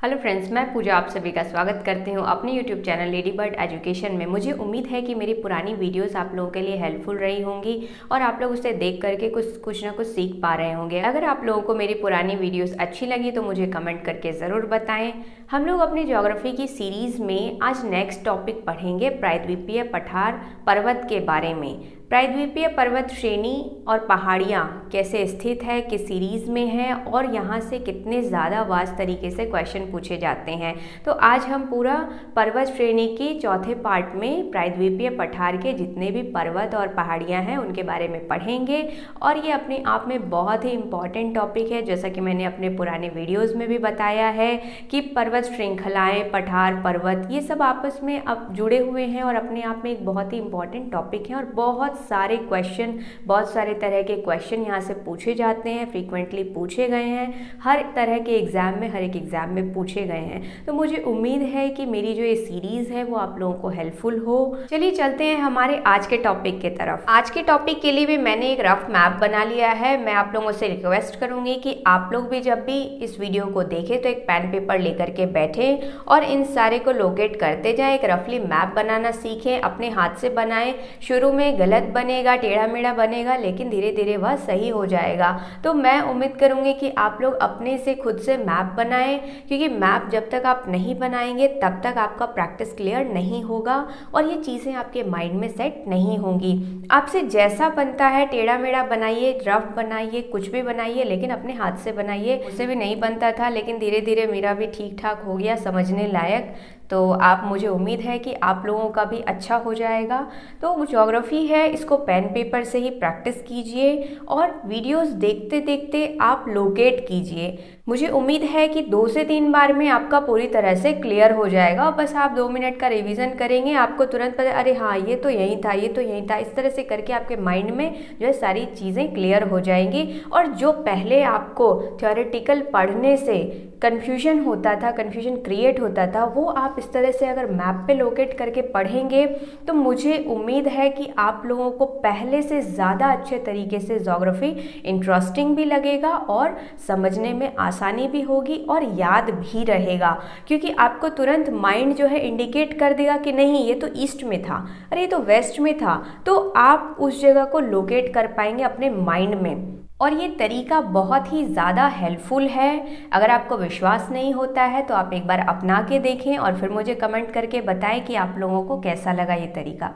Hello friends, मैं पूजा आप सभी का स्वागत करती हूँ अपने YouTube channel lady bird education में। मुझे उम्मीद है कि मेरी पुरानी वीडियोस आप लोगों के लिए हेल्पफुल रही होंगी और आप लोग उसे देख करके कुछ ना कुछ सीख पा रहे होंगे। अगर आप लोगों को मेरी पुरानी वीडियोस अच्छी लगी तो मुझे कमेंट करके ज़रूर बताएं। हम लोग अपनी ज्योग्राफी की सीरीज़ में आज नेक्स्ट टॉपिक पढ़ेंगे प्रायद्वीपीय पठार पर्वत के बारे में। प्रायद्वीपीय पर्वत श्रेणी और पहाड़ियाँ कैसे स्थित है, किस सीरीज़ में है और यहाँ से कितने ज़्यादा वास्ट तरीके से क्वेश्चन पूछे जाते हैं। तो आज हम पूरा पर्वत श्रेणी के चौथे पार्ट में प्रायद्वीपीय पठार के जितने भी पर्वत और पहाड़ियाँ हैं उनके बारे में पढ़ेंगे। और ये अपने आप में बहुत ही इम्पॉर्टेंट टॉपिक है, जैसा कि मैंने अपने पुराने वीडियोज़ में भी बताया है कि पर्वत श्रृंखलाएँ, पठार, पर्वत ये सब आपस में अब जुड़े हुए हैं और अपने आप में एक बहुत ही इम्पॉर्टेंट टॉपिक है। और बहुत सारे क्वेश्चन, बहुत सारे तरह के क्वेश्चन यहाँ से पूछे जाते हैं, फ्रीक्वेंटली पूछे गए हैं, हर तरह के एग्ज़ाम में, हर एक एग्ज़ाम में पूछे गए हैं। तो मुझे उम्मीद है कि मेरी जो ये सीरीज़ है वो आप लोगों को हेल्पफुल हो। चलिए चलते हैं हमारे आज के टॉपिक की तरफ। आज के टॉपिक के लिए भी मैंने एक रफ मैप बना लिया है। मैं आप लोगों से रिक्वेस्ट करूँगी कि आप लोग भी जब भी इस वीडियो को देखें तो एक पेन पेपर लेकर के बैठे और इन सारे को लोकेट करते जाएं। एक रफली मैप बनाना सीखें, अपने हाथ से बनाएं। शुरू में गलत बनेगा, टेढ़ा मेढ़ा बनेगा, लेकिन धीरे धीरे वह सही हो जाएगा। तो मैं उम्मीद करूंगी कि आप लोग अपने से खुद से मैप बनाएं, क्योंकि मैप जब तक आप नहीं बनाएंगे तब तक आपका प्रैक्टिस क्लियर नहीं होगा और ये चीज़ें आपके माइंड में सेट नहीं होंगी। आपसे जैसा बनता है टेढ़ा मेढ़ा बनाइए, रफ बनाइए, कुछ भी बनाइए, लेकिन अपने हाथ से बनाइए। मुझसे भी नहीं बनता था, लेकिन धीरे धीरे मेरा भी ठीक ठाक हो गया, समझने लायक। तो आप, मुझे उम्मीद है कि आप लोगों का भी अच्छा हो जाएगा। तो ज्योग्राफी है, इसको पेन पेपर से ही प्रैक्टिस कीजिए और वीडियोस देखते देखते आप लोकेट कीजिए। मुझे उम्मीद है कि 2 से 3 बार में आपका पूरी तरह से क्लियर हो जाएगा। बस आप 2 मिनट का रिवीजन करेंगे, आपको तुरंत पता, अरे हाँ ये तो यही था, ये तो यही था। इस तरह से करके आपके माइंड में जो है सारी चीज़ें क्लियर हो जाएंगी। और जो पहले आपको थ्योरेटिकल पढ़ने से कन्फ्यूजन होता था, कन्फ्यूजन क्रिएट होता था, वो आप इस तरह से अगर मैप पे लोकेट करके पढ़ेंगे तो मुझे उम्मीद है कि आप लोगों को पहले से ज़्यादा अच्छे तरीके से ज्योग्राफी इंटरेस्टिंग भी लगेगा और समझने में आसानी भी होगी और याद भी रहेगा, क्योंकि आपको तुरंत माइंड जो है इंडिकेट कर देगा कि नहीं ये तो ईस्ट में था, अरे ये तो वेस्ट में था। तो आप उस जगह को लोकेट कर पाएंगे अपने माइंड में। और ये तरीका बहुत ही ज़्यादा हेल्पफुल है। अगर आपको विश्वास नहीं होता है तो आप एक बार अपना के देखें और फिर मुझे कमेंट करके बताएं कि आप लोगों को कैसा लगा ये तरीका।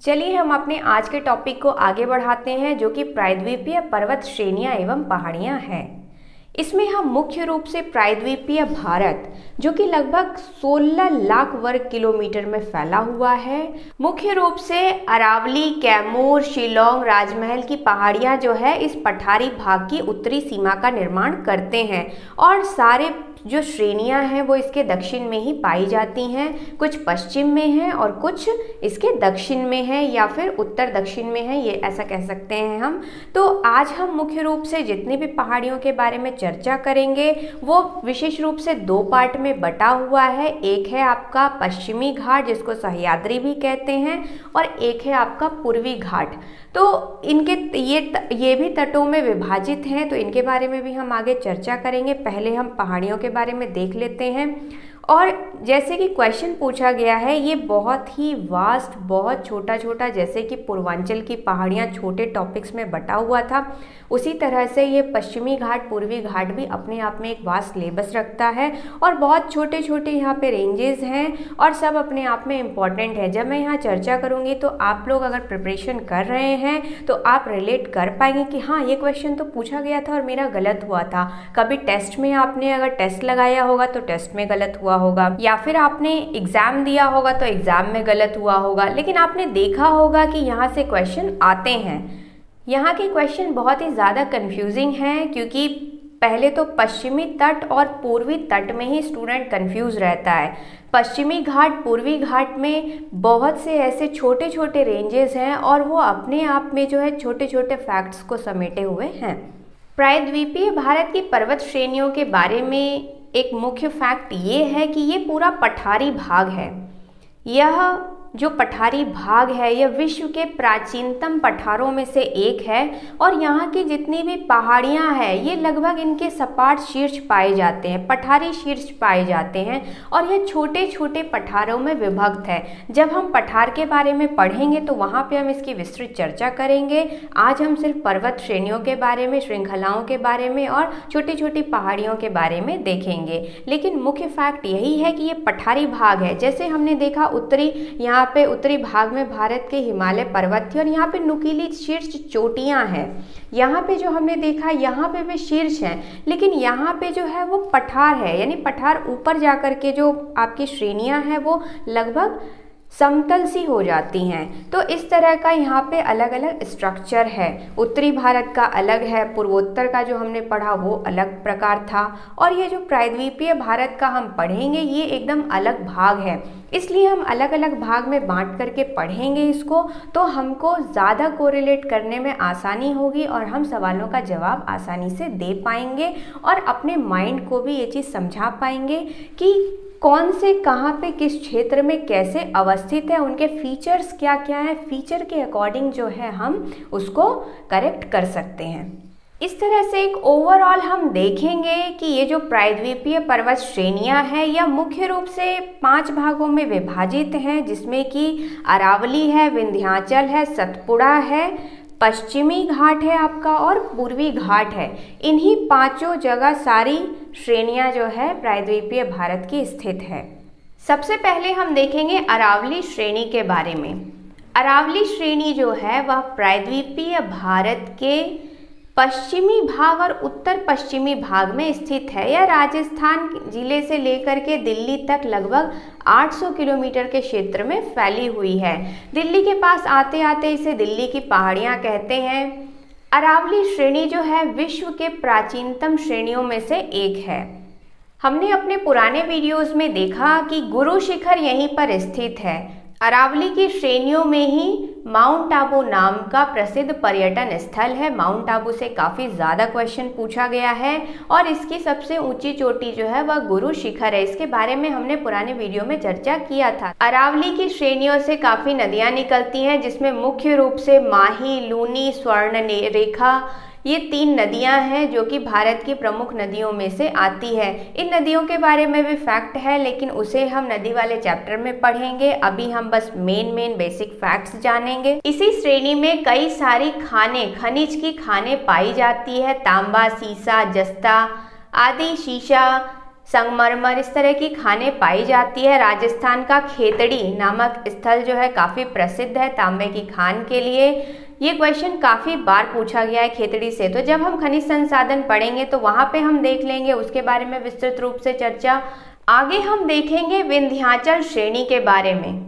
चलिए हम अपने आज के टॉपिक को आगे बढ़ाते हैं, जो कि प्रायद्वीपीय पर्वत श्रेणियाँ एवं पहाड़ियाँ हैं। इसमें हम मुख्य रूप से प्रायद्वीपीय भारत, जो कि लगभग 16 लाख वर्ग किलोमीटर में फैला हुआ है, मुख्य रूप से अरावली, कैमूर, शिलोंग, राजमहल की पहाड़ियां जो है इस पठारी भाग की उत्तरी सीमा का निर्माण करते हैं। और सारे जो श्रेणियां हैं वो इसके दक्षिण में ही पाई जाती हैं, कुछ पश्चिम में हैं और कुछ इसके दक्षिण में हैं या फिर उत्तर दक्षिण में है, ये ऐसा कह सकते हैं हम। तो आज हम मुख्य रूप से जितनी भी पहाड़ियों के बारे में चर्चा करेंगे वो विशेष रूप से 2 पार्ट में बटा हुआ है। एक है आपका पश्चिमी घाट, जिसको सह्याद्री भी कहते हैं, और एक है आपका पूर्वी घाट। तो इनके ये भी तटों में विभाजित हैं, तो इनके बारे में भी हम आगे चर्चा करेंगे। पहले हम पहाड़ियों के बारे में देख लेते हैं। और जैसे कि क्वेश्चन पूछा गया है, ये बहुत ही वास्ट, बहुत छोटा छोटा, जैसे कि पूर्वांचल की पहाड़ियाँ छोटे टॉपिक्स में बटा हुआ था, उसी तरह से ये पश्चिमी घाट, पूर्वी घाट भी अपने आप में एक वास्ट सिलेबस रखता है और बहुत छोटे छोटे यहाँ पे रेंजेस हैं और सब अपने आप में इम्पॉर्टेंट है। जब मैं यहाँ चर्चा करूँगी तो आप लोग अगर प्रिपरेशन कर रहे हैं तो आप रिलेट कर पाएंगे कि हाँ ये क्वेश्चन तो पूछा गया था और मेरा गलत हुआ था। कभी टेस्ट में आपने अगर टेस्ट लगाया होगा तो टेस्ट में गलत हुआ होगा, या फिर आपने एग्जाम दिया होगा तो एग्जाम में गलत हुआ होगा, लेकिन आपने देखा होगा कि यहाँ से क्वेश्चन आते हैं। यहाँ के क्वेश्चन बहुत ही ज़्यादा कंफ्यूजिंग हैं, क्योंकि पहले तो पश्चिमी तट और पूर्वी तट में ही स्टूडेंट कंफ्यूज रहता है। पश्चिमी घाट, पूर्वी घाट में बहुत से ऐसे छोटे छोटे रेंजेस हैं और वो अपने आप में जो है छोटे छोटे फैक्ट्स को समेटे हुए हैं। प्रायद्वीपीय भारत की पर्वत श्रेणियों के बारे में एक मुख्य फैक्ट ये है कि ये पूरा पठारी भाग है। यह जो पठारी भाग है यह विश्व के प्राचीनतम पठारों में से एक है और यहाँ की जितनी भी पहाड़ियाँ हैं ये लगभग इनके सपाट शीर्ष पाए जाते हैं, पठारी शीर्ष पाए जाते हैं और यह छोटे छोटे पठारों में विभक्त है। जब हम पठार के बारे में पढ़ेंगे तो वहाँ पे हम इसकी विस्तृत चर्चा करेंगे। आज हम सिर्फ पर्वत श्रेणियों के बारे में, श्रृंखलाओं के बारे में और छोटी छोटी पहाड़ियों के बारे में देखेंगे, लेकिन मुख्य फैक्ट यही है कि ये पठारी भाग है। जैसे हमने देखा यहाँ पे उत्तरी भाग में भारत के हिमालय पर्वत थे और यहाँ पे नुकीली शीर्ष चोटियाँ हैं। यहाँ पे जो हमने देखा यहाँ पे भी शीर्ष हैं, लेकिन यहाँ पे जो है वो पठार है, यानी पठार ऊपर जाकर के जो आपकी श्रेणियाँ हैं वो लगभग समतल सी हो जाती हैं। तो इस तरह का यहाँ पे अलग अलग स्ट्रक्चर है। उत्तरी भारत का अलग है, पूर्वोत्तर का जो हमने पढ़ा वो अलग प्रकार था और ये जो प्रायद्वीपीय भारत का हम पढ़ेंगे ये एकदम अलग भाग है। इसलिए हम अलग अलग भाग में बांट करके पढ़ेंगे इसको, तो हमको ज़्यादा कोरिलेट करने में आसानी होगी और हम सवालों का जवाब आसानी से दे पाएंगे और अपने माइंड को भी ये चीज़ समझा पाएंगे कि कौन से कहाँ पे किस क्षेत्र में कैसे अवस्थित है, उनके फीचर्स क्या क्या हैं। फीचर के अकॉर्डिंग जो है हम उसको करेक्ट कर सकते हैं। इस तरह से एक ओवरऑल हम देखेंगे कि ये जो प्रायद्वीपीय पर्वत श्रेणियां हैं यह मुख्य रूप से 5 भागों में विभाजित हैं, जिसमें कि अरावली है, विंध्याचल है, सतपुड़ा है, पश्चिमी घाट है आपका और पूर्वी घाट है। इन्हीं 5 जगह सारी श्रेणियां जो है प्रायद्वीपीय भारत की स्थित है। सबसे पहले हम देखेंगे अरावली श्रेणी के बारे में। अरावली श्रेणी जो है वह प्रायद्वीपीय भारत के पश्चिमी भाग और उत्तर पश्चिमी भाग में स्थित है। यह राजस्थान जिले से लेकर के दिल्ली तक लगभग 800 किलोमीटर के क्षेत्र में फैली हुई है। दिल्ली के पास आते आते इसे दिल्ली की पहाड़ियाँ कहते हैं। अरावली श्रेणी जो है विश्व के प्राचीनतम श्रेणियों में से एक है। हमने अपने पुराने वीडियोस में देखा कि गुरु शिखर यहीं पर स्थित है। अरावली की श्रेणियों में ही माउंट आबू नाम का प्रसिद्ध पर्यटन स्थल है। माउंट आबू से काफ़ी ज़्यादा क्वेश्चन पूछा गया है और इसकी सबसे ऊंची चोटी जो है वह गुरु शिखर है। इसके बारे में हमने पुराने वीडियो में चर्चा किया था। अरावली की श्रेणियों से काफ़ी नदियां निकलती हैं, जिसमें मुख्य रूप से माही, लूनी, स्वर्ण रेखा, ये 3 नदियां हैं जो कि भारत की प्रमुख नदियों में से आती है। इन नदियों के बारे में भी फैक्ट है, लेकिन उसे हम नदी वाले चैप्टर में पढ़ेंगे। अभी हम बस मेन बेसिक फैक्ट्स जानेंगे। इसी श्रेणी में कई सारी खनिज की खानें पाई जाती है। तांबा, सीसा, जस्ता आदि, शीशा, संगमरमर, इस तरह की खानें पाई जाती है। राजस्थान का खेतड़ी नामक स्थल जो है काफ़ी प्रसिद्ध है तांबे की खान के लिए। ये क्वेश्चन काफ़ी बार पूछा गया है खेतड़ी से, तो जब हम खनिज संसाधन पढ़ेंगे तो वहाँ पे हम देख लेंगे, उसके बारे में विस्तृत रूप से चर्चा। आगे हम देखेंगे विंध्याचल श्रेणी के बारे में,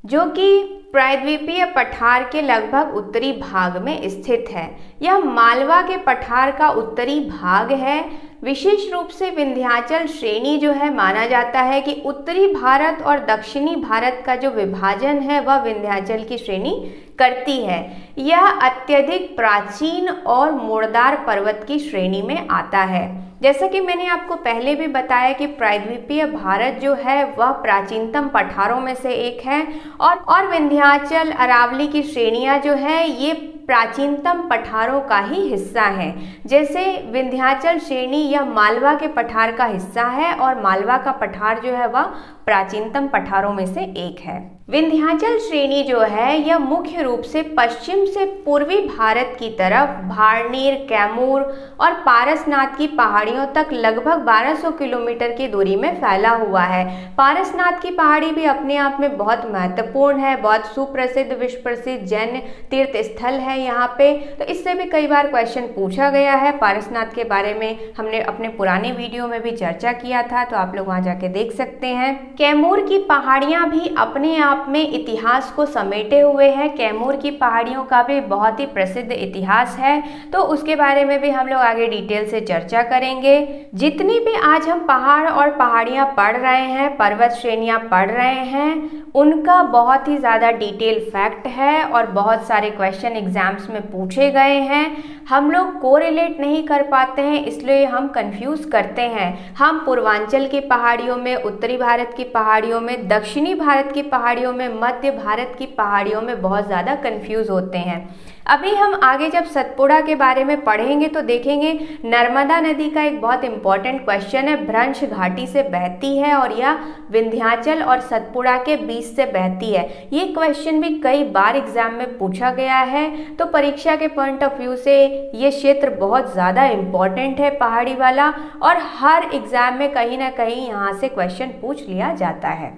जो कि प्रायद्वीपीय पठार के लगभग उत्तरी भाग में स्थित है। यह मालवा के पठार का उत्तरी भाग है। विशेष रूप से विंध्याचल श्रेणी जो है माना जाता है कि उत्तरी भारत और दक्षिणी भारत का जो विभाजन है वह विंध्याचल की श्रेणी करती है। यह अत्यधिक प्राचीन और मोड़दार पर्वत की श्रेणी में आता है। जैसा कि मैंने आपको पहले भी बताया कि प्रायद्वीपीय भारत जो है वह प्राचीनतम पठारों में से एक है और विंध्याचल, अरावली की श्रेणियां जो है ये प्राचीनतम पठारों का ही हिस्सा है। जैसे विंध्याचल श्रेणी यह मालवा के पठार का हिस्सा है और मालवा का पठार जो है वह प्राचीनतम पठारों में से एक है। विंध्याचल श्रेणी जो है यह मुख्य रूप से पश्चिम से पूर्वी भारत की तरफ भाड़नीर, कैमूर और पारसनाथ की पहाड़ियों तक लगभग 1200 किलोमीटर की दूरी में फैला हुआ है। पारसनाथ की पहाड़ी भी अपने आप में बहुत महत्वपूर्ण है, बहुत सुप्रसिद्ध, विश्व प्रसिद्ध जैन तीर्थ स्थल है यहाँ पे। तो इससे भी कई बार क्वेश्चन पूछा गया है। पारसनाथ के बारे में हमने अपने पुराने वीडियो में भी चर्चा किया था, तो आप लोग वहाँ जाके देख सकते हैं। कैमूर की पहाड़ियाँ भी अपने आप में इतिहास को समेटे हुए हैं। कैमूर की पहाड़ियों का भी बहुत ही प्रसिद्ध इतिहास है, तो उसके बारे में भी हम लोग आगे डिटेल से चर्चा करेंगे। जितनी भी आज हम पहाड़ और पहाड़ियाँ पढ़ रहे हैं, पर्वत श्रेणियाँ पढ़ रहे हैं, उनका बहुत ही ज़्यादा डिटेल फैक्ट है और बहुत सारे क्वेश्चन एग्जाम्स में पूछे गए हैं। हम लोग कोरिलेट नहीं कर पाते हैं, इसलिए हम कंफ्यूज करते हैं। हम पूर्वांचल की पहाड़ियों में, उत्तरी भारत की पहाड़ियों में, दक्षिणी भारत की पहाड़ियों पहाड़ियों में, मध्य भारत की पहाड़ियों में बहुत ज़्यादा कंफ्यूज होते हैं। अभी हम आगे जब सतपुड़ा के बारे में पढ़ेंगे तो देखेंगे नर्मदा नदी का एक बहुत इंपॉर्टेंट क्वेश्चन है, भ्रंश घाटी से बहती है और यह विंध्याचल और सतपुड़ा के बीच से बहती है। ये क्वेश्चन भी कई बार एग्जाम में पूछा गया है, तो परीक्षा के पॉइंट ऑफ व्यू से ये क्षेत्र बहुत ज़्यादा इम्पॉर्टेंट है पहाड़ी वाला, और हर एग्जाम में कहीं ना कहीं यहाँ से क्वेश्चन पूछ लिया जाता है।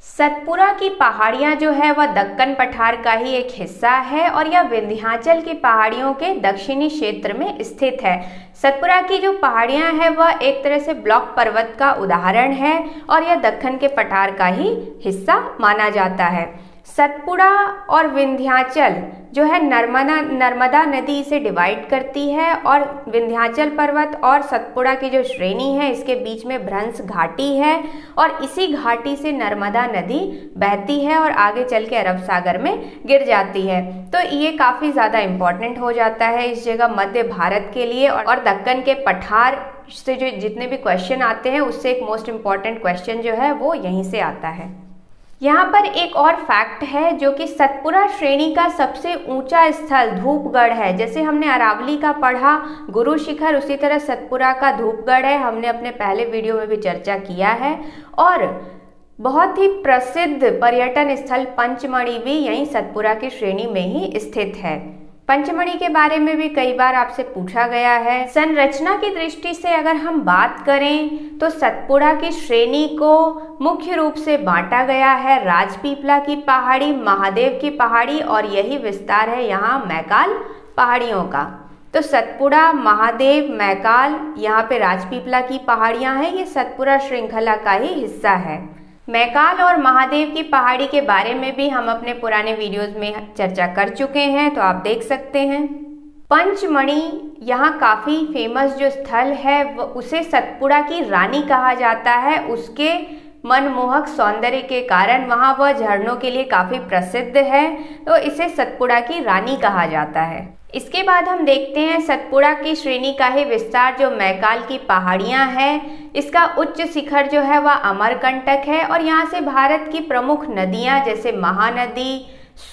सतपुड़ा की पहाड़ियाँ जो है वह दक्कन पठार का ही एक हिस्सा है और यह विंध्याचल की पहाड़ियों के दक्षिणी क्षेत्र में स्थित है। सतपुड़ा की जो पहाड़ियाँ हैं वह एक तरह से ब्लॉक पर्वत का उदाहरण है और यह दक्कन के पठार का ही हिस्सा माना जाता है। सतपुड़ा और विंध्याचल जो है नर्मदा नदी इसे डिवाइड करती है, और विंध्याचल पर्वत और सतपुड़ा की जो श्रेणी है इसके बीच में भ्रंश घाटी है और इसी घाटी से नर्मदा नदी बहती है और आगे चल के अरब सागर में गिर जाती है। तो ये काफ़ी ज़्यादा इम्पोर्टेंट हो जाता है इस जगह मध्य भारत के लिए, और दक्कन के पठार से जो जितने भी क्वेश्चन आते हैं उससे एक मोस्ट इम्पॉर्टेंट क्वेश्चन जो है वो यहीं से आता है। यहाँ पर एक और फैक्ट है जो कि सतपुड़ा श्रेणी का सबसे ऊंचा स्थल धूपगढ़ है। जैसे हमने अरावली का पढ़ा गुरु शिखर, उसी तरह सतपुड़ा का धूपगढ़ है, हमने अपने पहले वीडियो में भी चर्चा किया है। और बहुत ही प्रसिद्ध पर्यटन स्थल पंचमढ़ी भी यहीं सतपुड़ा की श्रेणी में ही स्थित है। पंचमढ़ी के बारे में भी कई बार आपसे पूछा गया है। संरचना की दृष्टि से अगर हम बात करें तो सतपुड़ा की श्रेणी को मुख्य रूप से बांटा गया है राजपीपला की पहाड़ी, महादेव की पहाड़ी और यही विस्तार है यहाँ मैकाल पहाड़ियों का। तो सतपुड़ा, महादेव, मैकाल, यहाँ पे राजपीपला की पहाड़ियाँ हैं, ये सतपुड़ा श्रृंखला का ही हिस्सा है। मैकाल और महादेव की पहाड़ी के बारे में भी हम अपने पुराने वीडियोस में चर्चा कर चुके हैं, तो आप देख सकते हैं। पंचमढ़ी यहाँ काफ़ी फेमस जो स्थल है उसे सतपुड़ा की रानी कहा जाता है। उसके मनमोहक सौंदर्य के कारण वहाँ वह झरनों के लिए काफ़ी प्रसिद्ध है, तो इसे सतपुड़ा की रानी कहा जाता है। इसके बाद हम देखते हैं सतपुड़ा की श्रेणी का ही विस्तार जो मैकाल की पहाड़ियाँ हैं। इसका उच्च शिखर जो है वह अमरकंटक है और यहाँ से भारत की प्रमुख नदियाँ जैसे महानदी,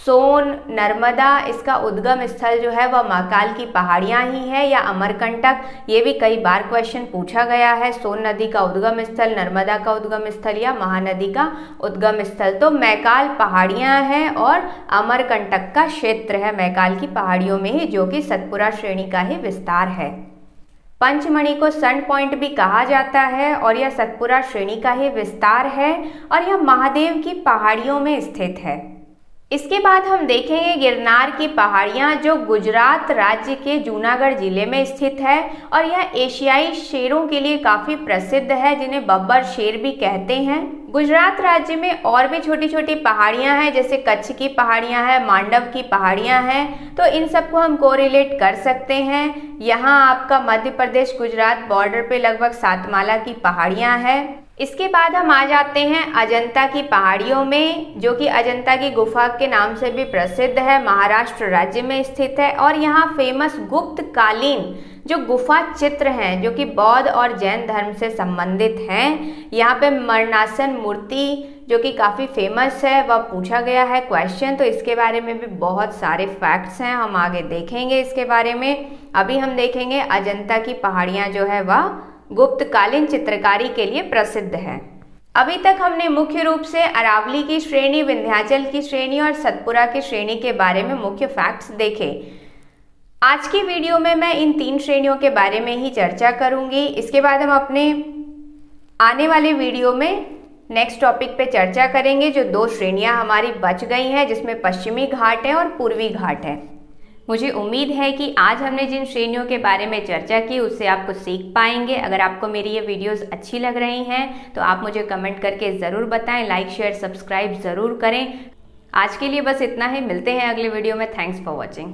सोन, नर्मदा, इसका उद्गम स्थल जो है वह महाकाल की पहाड़ियाँ ही है या अमरकंटक। ये भी कई बार क्वेश्चन पूछा गया है, सोन नदी का उद्गम स्थल, नर्मदा का उद्गम स्थल या महानदी का उद्गम स्थल। तो मैकाल पहाड़ियाँ हैं और अमरकंटक का क्षेत्र है मैकाल की पहाड़ियों में ही, जो कि सतपुड़ा श्रेणी का ही विस्तार है। पंचमढ़ी को सन पॉइंट भी कहा जाता है और यह सतपुड़ा श्रेणी का ही विस्तार है और यह महादेव की पहाड़ियों में स्थित है। इसके बाद हम देखेंगे गिरनार की पहाड़ियाँ जो गुजरात राज्य के जूनागढ़ जिले में स्थित है और यह एशियाई शेरों के लिए काफ़ी प्रसिद्ध है, जिन्हें बब्बर शेर भी कहते हैं। गुजरात राज्य में और भी छोटी छोटी पहाड़ियाँ हैं, जैसे कच्छ की पहाड़ियाँ हैं, मांडव की पहाड़ियाँ हैं, तो इन सबको हम कोरिलेट कर सकते हैं। यहाँ आपका मध्य प्रदेश गुजरात बॉर्डर पे लगभग सातमाला की पहाड़ियाँ हैं। इसके बाद हम आ जाते हैं अजंता की पहाड़ियों में, जो कि अजंता की गुफा के नाम से भी प्रसिद्ध है, महाराष्ट्र राज्य में स्थित है और यहाँ फेमस गुप्त कालीन जो गुफा चित्र हैं जो कि बौद्ध और जैन धर्म से संबंधित हैं। यहाँ पे मरणासन मूर्ति जो कि काफ़ी फेमस है वह पूछा गया है क्वेश्चन, तो इसके बारे में भी बहुत सारे फैक्ट्स हैं, हम आगे देखेंगे इसके बारे में। अभी हम देखेंगे अजंता की पहाड़ियाँ जो है वह गुप्तकालीन चित्रकारी के लिए प्रसिद्ध है। अभी तक हमने मुख्य रूप से अरावली की श्रेणी, विंध्याचल की श्रेणी और सतपुड़ा की श्रेणी के बारे में मुख्य फैक्ट्स देखे। आज की वीडियो में मैं इन 3 श्रेणियों के बारे में ही चर्चा करूंगी। इसके बाद हम अपने आने वाले वीडियो में नेक्स्ट टॉपिक पे चर्चा करेंगे, जो 2 श्रेणियां हमारी बच गई हैं, जिसमें पश्चिमी घाट है और पूर्वी घाट है। मुझे उम्मीद है कि आज हमने जिन श्रेणियों के बारे में चर्चा की उससे आप कुछ सीख पाएंगे। अगर आपको मेरी ये वीडियोस अच्छी लग रही हैं तो आप मुझे कमेंट करके ज़रूर बताएं, लाइक शेयर सब्सक्राइब ज़रूर करें। आज के लिए बस इतना ही, मिलते हैं अगले वीडियो में। Thanks for watching.